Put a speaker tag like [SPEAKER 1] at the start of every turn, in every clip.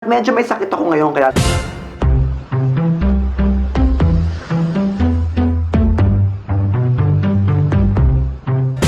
[SPEAKER 1] medyo may sakit ako ngayon kaya...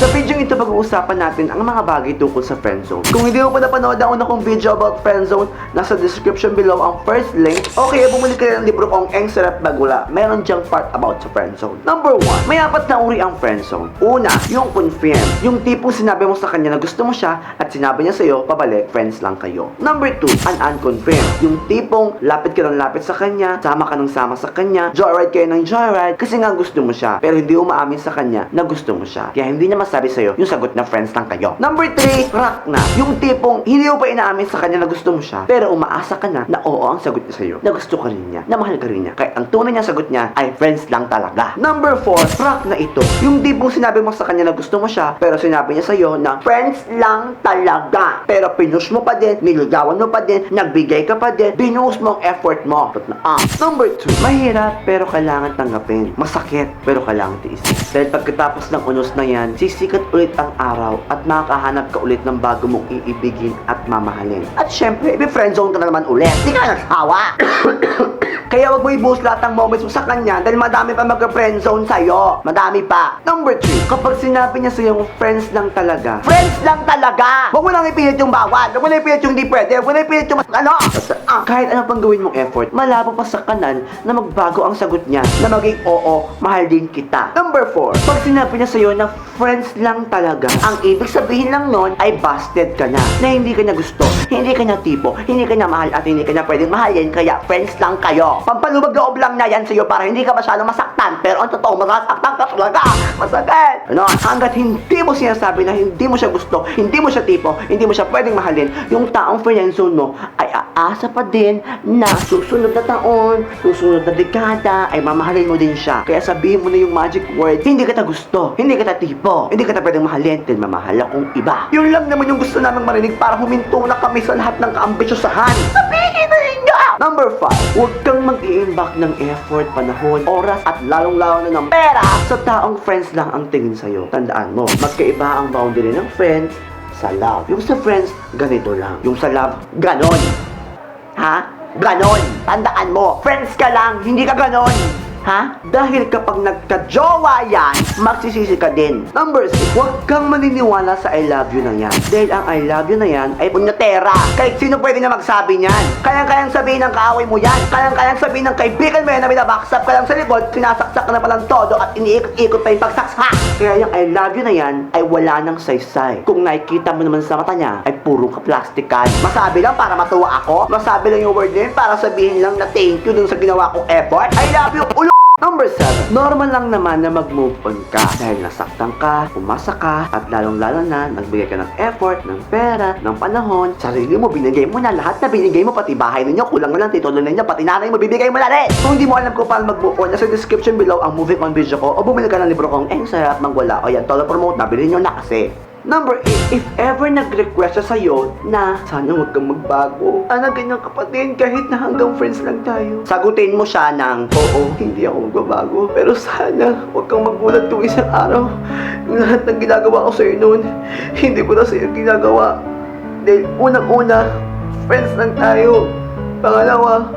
[SPEAKER 1] Sa video ito, pag-uusapan natin ang mga bagay tungkol sa friendzone. Kung hindi mo pa napanood ang una kong video about friendzone, nasa description below ang first link. O kaya bumili ka ng libro kong Eng Sarap Bagula. Meron diyang part about sa friendzone. Number 1, may 4 na uri ang friendzone. Una, yung confirm. Yung tipong sinabi mo sa kanya na gusto mo siya at sinabi niya sa'yo, pabalik, friends lang kayo. Number 2, an unconfirm. Yung tipong lapit ka ng lapit sa kanya, sama ka ng sama sa kanya, joyride kayo ng joyride kasi nga gusto mo siya. Pero hindi umaamin sa kanya na gusto mo siya. Kaya hindi niya masabi sa'yo yung sagot na friends lang kayo. Number 3, rock na. Yung tipong hindi mo pa inaamin sa kanya na gusto mo siya, pero umaasa ka na oo ang sagot niya sa'yo, na gusto ka rin niya, na mahal ka rin niya. Kaya ang tunay niya sagot niya ay friends lang talaga. Number 4, rock na ito. Yung tipong sinabi mo sa kanya na gusto mo siya, pero sinabi niya sa'yo na friends lang talaga. Pero pinush mo pa din, niligawan mo pa din, nagbigay ka pa din, binuhos mo ang effort mo. Number 2, mahirap pero kailangan tanggapin. Masakit pero kailangan tiisin. Dahil pagkatapos ng unos na yan, sisikat ulit ang araw at makakahanap ka ulit ng bago mong iibigin at mamahalin. At syempre, i-friendzone ka na naman ulit. Di ka nagsawa. Kaya wag mo ibuhos lahat ng moments mo sa kanya dahil madami pa mag-friendzone sa'yo. Madami pa. Number 3, kapag sinabi niya sa'yo friends lang talaga. Friends lang talaga! Huwag mo lang ipilit yung bawal. Huwag mo lang ipilit yung hindi pwede. Huwag mo lang ipilit yung kahit ano pang gawin mong effort, malabo pa sa kanan na magbago ang sagot niya na maging oo, mahal din kita. Number 4, pag sinabi niya sa'yo na friends lang talaga, ang ibig sabihin lang nun ay busted ka na. Na hindi ka niya gusto, hindi ka niya tipo, hindi ka niya mahal at hindi ka niya pwedeng mahalin, kaya friends lang kayo. Pampalubag loob lang na yan sa'yo para hindi ka masyadong masaktan, pero ang totoo, masasaktan ka talaga. Masakit. Ano? Hanggat hindi mo sinasabi na hindi mo siya gusto, hindi mo siya tipo, hindi mo siya pwedeng mahalin, yung taong friendzone mo ay aasa pa din na susunod na taon, susunod na dekada, ay mamahalin mo din siya. Kaya sabihin mo na yung magic word, hindi kita gusto, hindi kita tipo, hindi kita pwedeng mahalin, din mamahal akong iba. Yun lang naman yung gusto naming marinig para huminto na kami sa lahat ng kaambisyosahan. Sabihin na rin nga! Number 5, huwag kang mag-i-imbak ng effort, panahon, oras at lalong-lalo na ng pera sa taong friends lang ang tingin sa'yo. Tandaan mo, magkaiba ang boundary ng friends sa love. Yung sa friends, ganito lang. Yung sa love, ganon. Ha? Ganon. Tandaan mo, friends ka lang, hindi ka ganon. Ha? Dahil kapag nagka-jowa yan, magsisisi ka din. Number 6, huwag kang maniniwala sa I love you na yan. Dahil ang I love you na yan ay punyatera. Kahit sino pwede na magsabi niyan. Kayang-kayang sabihin ng kaaway mo yan. Kayang-kayang sabihin ng kaibigan mo yan na binabaksap ka lang sa likod, sinasaksak ka na palang todo at iniikot-ikot pa yung pagsaksak. Kaya yung I love you na yan ay wala nang saysay. Kung nakikita mo naman sa mata niya, ay purong kaplastikan. Masabi lang para matuwa ako. Masabi lang yung word na yun para sabihin lang na thank you dun sa ginawa kong effort. I love you, ulo. Number 7, normal lang naman na mag-move on ka dahil nasaktan ka, umasa ka, at lalong-lalo na nagbigay ka ng effort, ng pera, ng panahon. Sarili mo, binigay mo na lahat na binigay mo, pati bahay ninyo, kulang na lang titulo ninyo, pati nanay mo, bibigay mo na rin. Kung hindi mo alam kung paano mag-move on, nasa description below ang moving on video ko o bumili ka ng libro kong Eng Sarap Manggula. O yan, todo promote na, bilhin nyo na kasi. Number 8, if ever nag-request siya sa'yo na sana huwag kang magbago, sana ganyan ka pa din kahit na hanggang friends lang tayo, sagutin mo siya ng, oo, hindi ako magbabago, pero sana huwag kang magulat tuwing isang araw. Yung lahat ng ginagawa ko sa'yo noon, hindi ko na sa'yo ginagawa. Dahil unang-una, friends lang tayo. Pangalawa,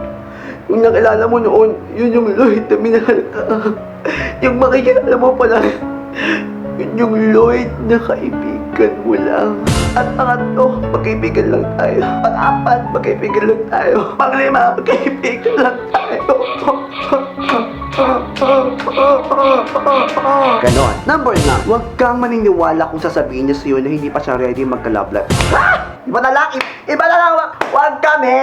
[SPEAKER 1] yung nakilala mo noon, yun yung Lloyd na minahal ka. Yung makikilala mo pala, yun yung Lloyd na kaibigan mo lang. At pangatlo, magkaibigan lang tayo. Pang-apat, magkaibigan lang tayo. Pang-lima, magkaibigan lang tayo. Ganon. Number 9, huwag kang maniniwala kung sasabihin niya sa'yo na hindi pa siya ready magka-love life. Iba na lang, wag kami!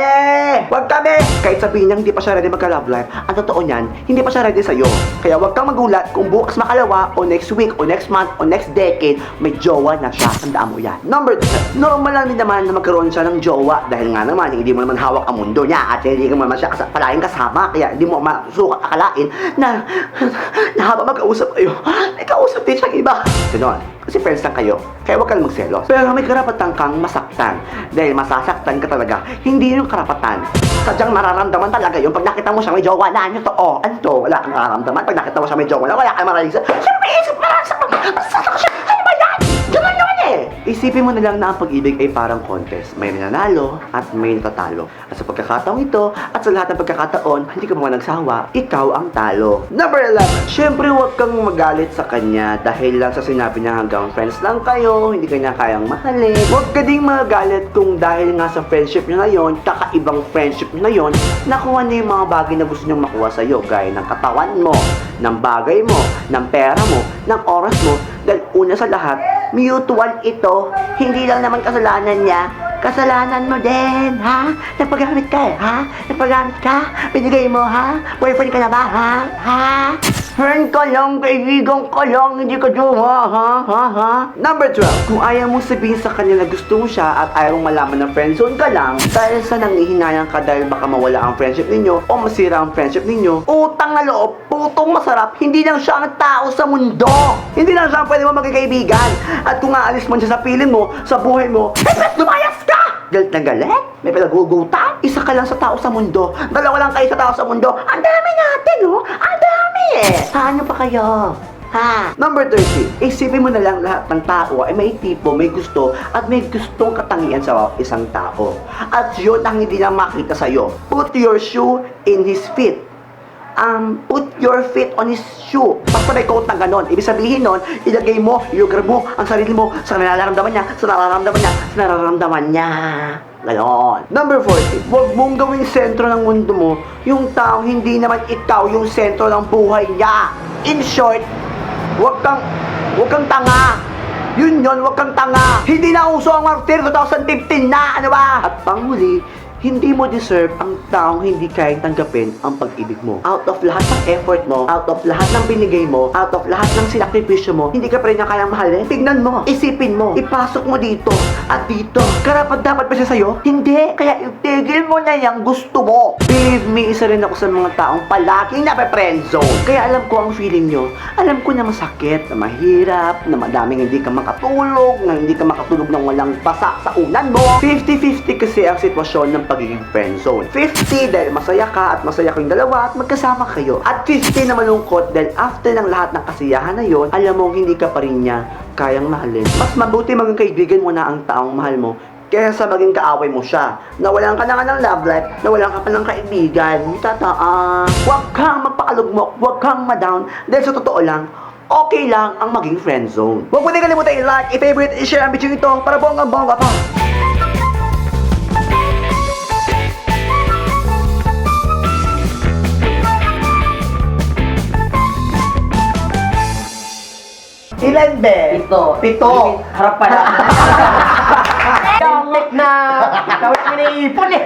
[SPEAKER 1] Wag kami! Kahit sabihin niya hindi pa siya ready magka-love life, ang totoo niyan, hindi pa siya ready sa'yo. Kaya wag kang magulat kung bukas makalawa, o next week, o next month, o next decade, may jowa na siya. Tandaan mo yan. Number 2, normal lang din naman na magkaroon siya ng jowa dahil nga naman, hindi mo naman hawak ang mundo niya at hindi ka naman siya palaging kasama, kaya hindi mo masukat akalain na habang magkausap kayo, may kausap din siyang iba. Ganon. Kasi friends lang kayo, kaya huwag kang magselos. Pero may karapatan kang masaktan dahil masasaktan ka talaga. Hindi yung karapatan. Sadyang nararamdaman talaga yung pag nakita mo siya may jowa na, ano to? Oh, ano to? Wala kang nararamdaman. Pag nakita mo siya may jowa na, wala kang maralisan. Siyempre, isip mo lang sa sasaktan siya. Ano ba yan? Ganun yun eh. Isipin mo na lang na ang pag-ibig ay parang contest. May nananalo at may natatalo. At sa pagkakataong ito, at sa lahat ng pagkakataon, hindi ka mga nagsawa, ikaw ang talo. Number 11. Siyempre, huwag kang magalit sa kanya dahil lang sa sinabi niya hanggang friends lang kayo, hindi ka niya kayang mahalin. Huwag ka ding magalit kung dahil nga sa friendship niyo na yon, kakaibang friendship niyo na yon, nakuha niya yung mga bagay na gusto niyong makuha sa'yo, gaya ng katawan mo, ng bagay mo, ng pera mo, ng oras mo, dahil una sa lahat, mutual ito. Hindi lang naman kasalanan niya. Kasalanan mo din, ha? Nagpagamit ka, ha? Nagpagamit ka? Binigay mo, ha? Boyfriend ka na ba, ha? Ha? Friend ka lang, kaibigan ka lang, hindi ka jowa, ha? Number 12. Kung ayaw mong sabihin sa kanya na gusto mo siya at ayaw mong malaman na friendzone ka lang dahil sa nangihinayang ka dahil baka mawala ang friendship ninyo o masira ang friendship ninyo, utang na loob, putong masarap, hindi lang siya ang tao sa mundo. Hindi lang siya ang pwede mo maging kaibigan. At kung aalis man siya sa piling mo, sa buhay mo, lumayas ka! Galit na galit? May pinagugutan? Isa ka lang sa tao sa mundo. Dalawa lang kayo sa tao sa mundo. Ang dami natin, oh! Ang dami eh! Paano pa kayo? Ha? Number 30. Isipin mo na lang lahat ng tao ay may tipo, may gusto, at may gustong katangian sa isang tao. At yun ang hindi na makita sa'yo. Put your shoe in his feet. Put your feet on his shoe. Basta may quote na ganon. Ibig sabihin nun, ilagay mo, i-grab mo ang sarili mo sa nararamdaman niya, sa nararamdaman niya, sa nararamdaman niya. Ganon. Number 40. Huwag mong gawing sentro ng mundo mo yung tao hindi naman ikaw yung sentro ng buhay niya. In short, huwag kang tanga. Yun, huwag kang tanga. Hindi na uso ang martir 2015 na, ano ba? At panghuli, hindi mo deserve ang taong hindi kayang tanggapin ang pag-ibig mo. Out of lahat ng effort mo, out of lahat ng binigay mo, out of lahat ng sinakripisyo mo, hindi ka pa rin niya kayang mahalin. Tignan mo, isipin mo, ipasok mo dito at dito. Karapat dapat pa siya sa'yo? Hindi, kaya itigil mo na yung gusto mo. Believe me, isa rin ako sa mga taong palaging nape-friendzone. Kaya alam ko ang feeling nyo. Alam ko na masakit, na mahirap, na madaming hindi ka makatulog, na hindi ka makatulog ng walang basa sa unan mo. 50-50 kasi ang sitwasyon ng pagiging friendzone. 50 dahil masaya ka at masaya kayong dalawa at magkasama kayo. At 50 na malungkot dahil after ng lahat ng kasiyahan na yon, alam mo hindi ka pa rin niya kayang mahalin. Mas mabuti maging kaibigan mo na ang taong mahal mo kaysa maging kaaway mo siya. Nawalan ka na nga ng love life, nawalan ka pa ng kaibigan. Huwag kang magpakalugmok, huwag kang ma-down dahil sa totoo lang, okay lang ang maging friendzone. Huwag mo din kalimutan i-like, i-favorite, i-share ang video ito para bonggang-bongga pa. Ilan, be? Pito.
[SPEAKER 2] Harap pala. Tek na. Kawit mo na ipon eh.